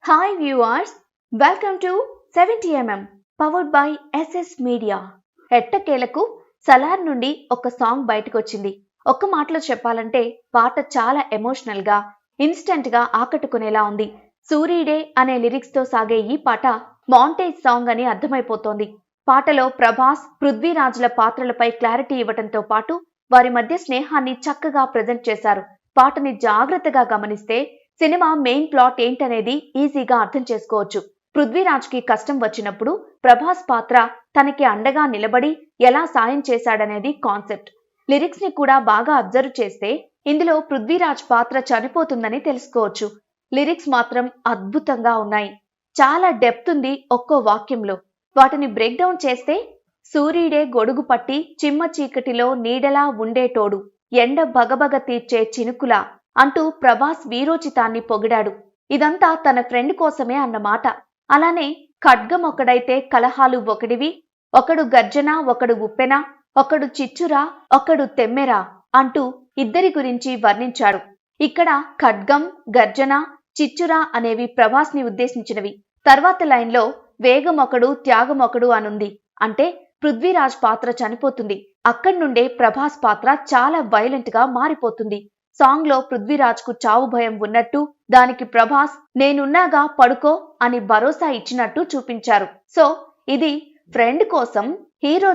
Hi viewers, welcome to 70mm powered by SS Media. ఎట్టకేలకు సలార్ నుండి ఒక సాంగ్ బయటకు వచ్చింది. ఒక్క మాటలో చెప్పాలంటే పాట చాలా ఎమోషనల్ గా, ఇన్స్టెంట్ గా ఆకట్టుకునేలా ఉంది. సూరీడే అనే లిరిక్స్ తో సాగే ఈ పాట మాంటేజ్ సాంగ్ అని అర్థమైపోతోంది. పాటలో ప్రభాస్, పృథ్వీరాజ్ల పాత్రలపై క్లారిటీ ఇవ్వడంతో పాటు వారి మధ్య స్నేహాన్ని చక్కగా ప్రెజెంట్ చేశారు. పాటని జాగ్రత్తగా గమనిస్తే సినిమా మెయిన్ ప్లాట్ ఏంటనేది ఈజీగా అర్థం చేసుకోవచ్చు. పృథ్వీరాజ్ కి కష్టం వచ్చినప్పుడు ప్రభాస్ పాత్ర తనకి అండగా నిలబడి ఎలా సాయం చేశాడనేది కాన్సెప్ట్. లిరిక్స్ ని కూడా బాగా అబ్జర్వ్ చేస్తే ఇందులో పృథ్వీరాజ్ పాత్ర చనిపోతుందని తెలుసుకోవచ్చు. లిరిక్స్ మాత్రం అద్భుతంగా ఉన్నాయి. చాలా డెప్త్ ఉంది ఒక్కో వాక్యంలో. వాటిని బ్రేక్ డౌన్ చేస్తే సూరీడే గొడుగు పట్టి చిమ్మ చీకటిలో నీడలా ఉండేటోడు, ఎండ బగబగ తీర్చే చినుకులా అంటూ ప్రభాస్ వీరోచితాన్ని పొగిడాడు. ఇదంతా తన ఫ్రెండ్ కోసమే అన్నమాట. అలానే ఖడ్గం ఒకడైతే కలహాలు ఒకడివి, ఒకడు గర్జన ఒకడు ఉప్పెన, ఒకడు చిచ్చురా ఒకడు తెమ్మెరా అంటూ ఇద్దరి గురించి వర్ణించాడు. ఇక్కడ ఖడ్గం, గర్జన, చిచ్చురా అనేవి ప్రభాస్ ని ఉద్దేశించినవి. తర్వాత లైన్లో వేగం ఒకడు త్యాగం ఒకడు అనుంది. అంటే పృథ్వీరాజ్ పాత్ర చనిపోతుంది. అక్కడి నుండే ప్రభాస్ పాత్ర చాలా వైలెంట్ గా మారిపోతుంది. సాంగ్ లో పృథ్వీరాజ్ కు చావు భయం ఉన్నట్టు, దానికి ప్రభాస్ నేనున్నాగా పడుకో అని భరోసా ఇచ్చినట్టు చూపించారు. సో ఇది ఫ్రెండ్ కోసం హీరో